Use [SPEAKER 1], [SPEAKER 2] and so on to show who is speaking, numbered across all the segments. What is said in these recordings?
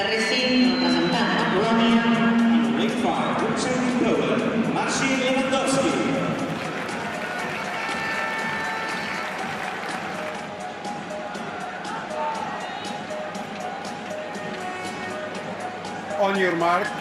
[SPEAKER 1] representant of Polonia.
[SPEAKER 2] Week 5, representing Poland, Marcin Lewandowski.
[SPEAKER 3] On your marks.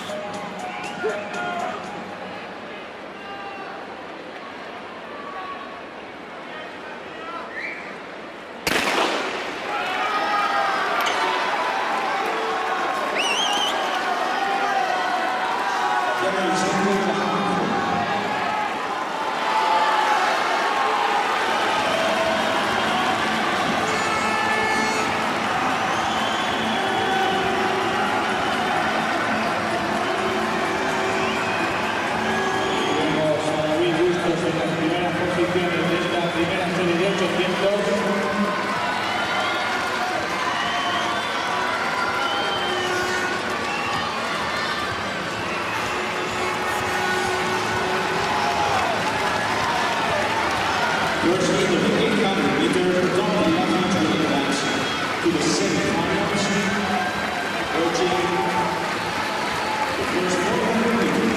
[SPEAKER 2] First leader of the 800 meter predominantly left will advance to the semi-finals, approaching the first 400 meters.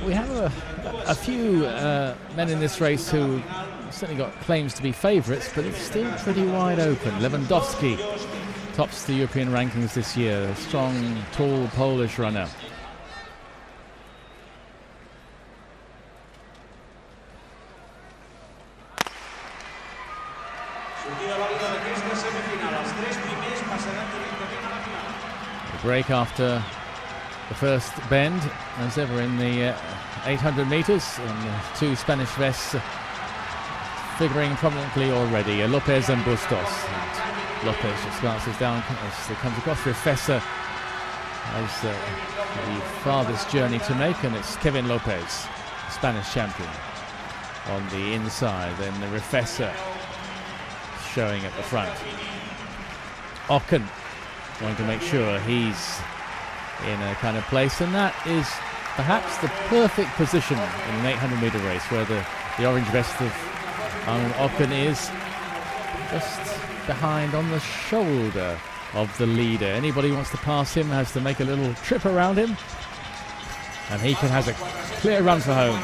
[SPEAKER 4] We have a few men in this race who certainly got claims to be favourites, but it's still pretty wide open. Lewandowski tops the European rankings this year, a strong, tall Polish runner. A break after the first bend, as ever in the 800 metres, and two Spanish vests figuring prominently already, Lopez and Bustos. And Lopez just glances down as he comes across. Refessa has the farthest journey to make, and it's Kevin Lopez, Spanish champion, on the inside. Then the Refessa showing at the front. Ocken going to make sure he's in a kind of place, and that is perhaps the perfect position in an 800 meter race, where the orange vest of Ocken is just behind on the shoulder of the leader. Anybody who wants to pass him has to make a little trip around him, and he has a clear run for home.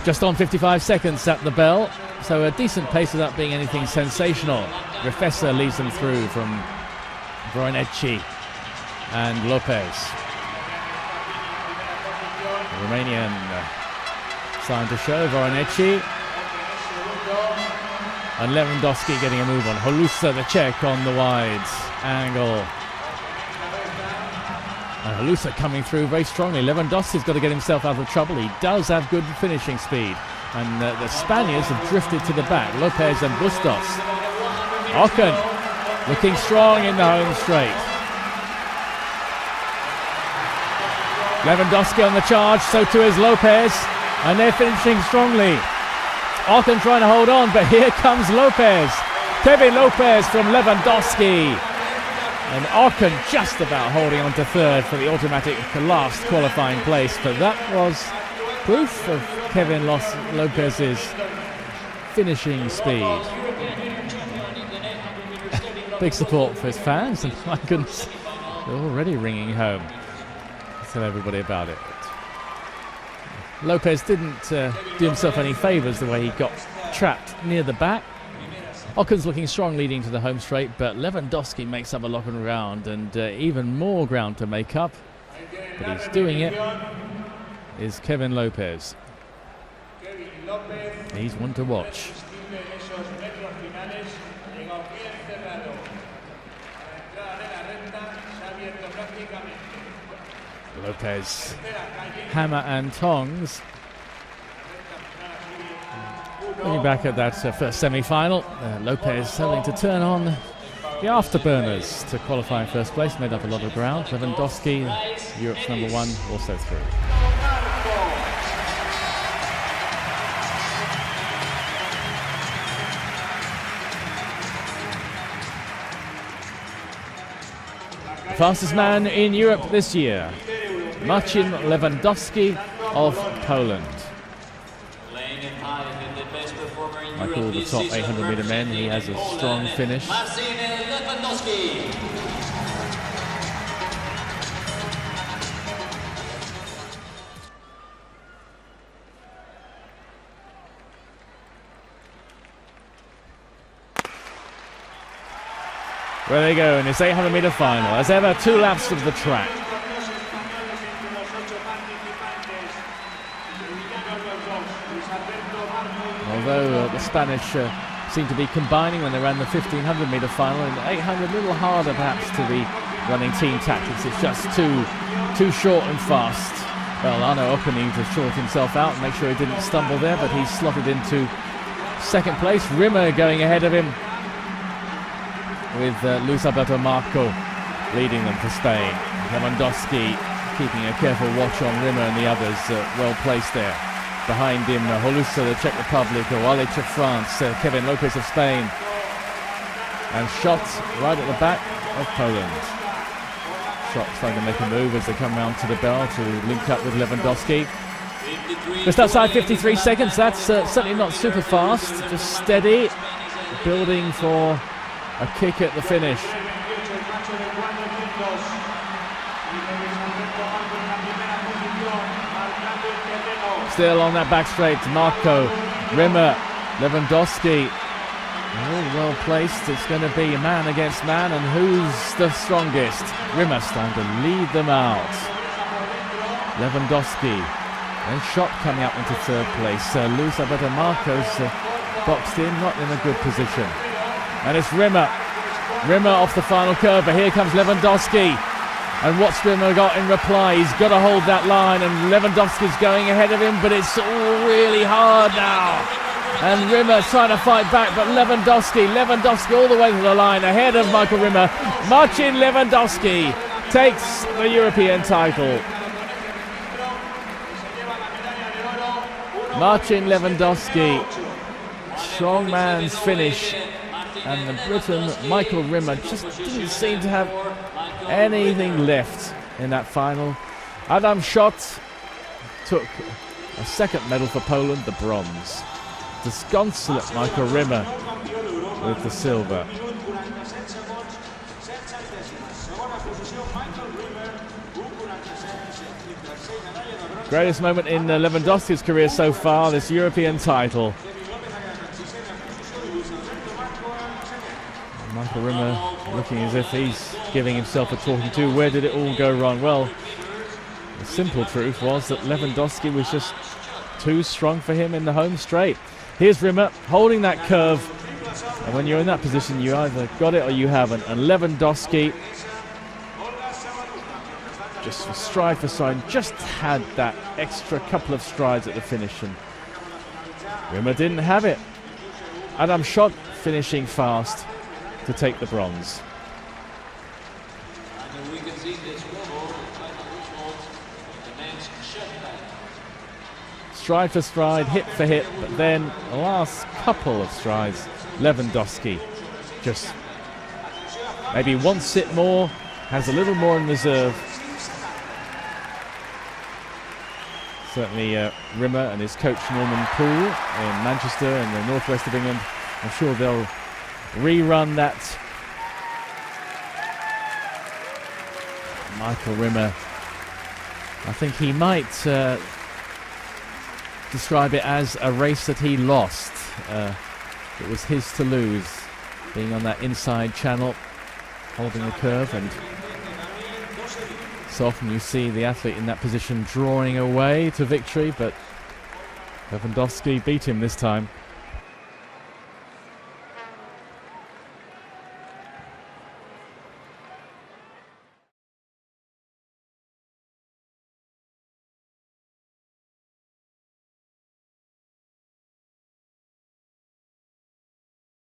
[SPEAKER 4] Just on 55 seconds at the bell, so a decent pace without being anything sensational. Refessa leads them through from Voronezhi and Lopez. The Romanian sign to show, Voronezhi. And Lewandowski getting a move on. Holusa, the Czech, on the wides angle. And Holusa coming through very strongly. Lewandowski's got to get himself out of trouble. He does have good finishing speed. And the Spaniards have drifted to the back. Lopez and Bustos. Ocken looking strong in the home straight. Lewandowski on the charge, so too is Lopez, and they're finishing strongly. Ocon trying to hold on, but here comes Lopez. Kevin Lopez from Lewandowski. And Ocon just about holding on to third for the automatic last qualifying place, but that was proof of Kevin Lopez's finishing speed. Big support for his fans, and my goodness, they're already ringing home. Tell everybody about it. Lopez didn't do himself any favours the way he got trapped near the back. Ocon's looking strong leading to the home straight, but Lewandowski makes up a lot of ground, and even more ground to make up. But he's doing it. Is Kevin Lopez. He's one to watch. Lopez, hammer and tongs. Looking back at that first semi-final, Lopez having to turn on the afterburners to qualify in first place, made up a lot of ground. Lewandowski, Europe's number one, also through. The fastest man in Europe this year, Marcin Lewandowski of Poland. Like all the top 800-meter men, he has a strong finish.
[SPEAKER 1] Marcin Lewandowski.
[SPEAKER 4] Where they go in this 800-meter final. As ever, 2 laps of the track. Although the Spanish seem to be combining when they ran the 1500-meter final, in the 800, a little harder perhaps to be running team tactics. It's just too short and fast. Well, Arno Ocon needed to sort himself out and make sure he didn't stumble there, but he's slotted into second place. Rimmer going ahead of him, with Luis Alberto Marco leading them for Spain. Lewandowski keeping a careful watch on Rimmer and the others, well placed there. Behind him, Holusa, the Czech Republic, Owalic of France, Kevin Lopez of Spain, and Schott right at the back of Poland. Schott trying to make a move as they come round to the bell to link up with Lewandowski. Just outside 53 seconds, that's certainly not super fast, just steady, building for a kick at the finish. Still on that back straight, Marco, Rimmer, Lewandowski, all well placed. It's going to be man against man, and who's the strongest? Rimmer starting to lead them out. Lewandowski, and Schott coming up into third place. Luis Alberto Marco's boxed in, not in a good position. And it's Rimmer off the final curve, but here comes Lewandowski. And what's Rimmer got in reply? He's got to hold that line, and Lewandowski's going ahead of him, but it's all really hard now. And Rimmer trying to fight back, but Lewandowski all the way to the line, ahead of Michael Rimmer. Marcin Lewandowski takes the European title. Marcin Lewandowski, strong man's finish. And the Briton, Michael Rimmer, just didn't seem to have anything left in that final. Adam Schott took a second medal for Poland, the bronze. Disconsolate Michael Rimmer with the silver. Greatest moment in Lewandowski's career so far, this European title. Michael Rimmer looking as if he's giving himself a talking to. Where did it all go wrong? Well, the simple truth was that Lewandowski was just too strong for him in the home straight. Here's Rimmer holding that curve, and when you're in that position you either got it or you haven't, and Lewandowski just stride for stride just had that extra couple of strides at the finish, and Rimmer didn't have it. Adam Schott finishing fast to take the bronze. Stride for stride, hit for hit, but then the last couple of strides, Lewandowski just maybe wants it more, has a little more in reserve. Certainly Rimmer and his coach Norman Poole in Manchester and the northwest of England, I'm sure they'll rerun that. Michael Rimmer, I think he might describe it as a race that he lost. It was his to lose, being on that inside channel, holding the curve, and so often you see the athlete in that position drawing away to victory, but Lewandowski beat him this time.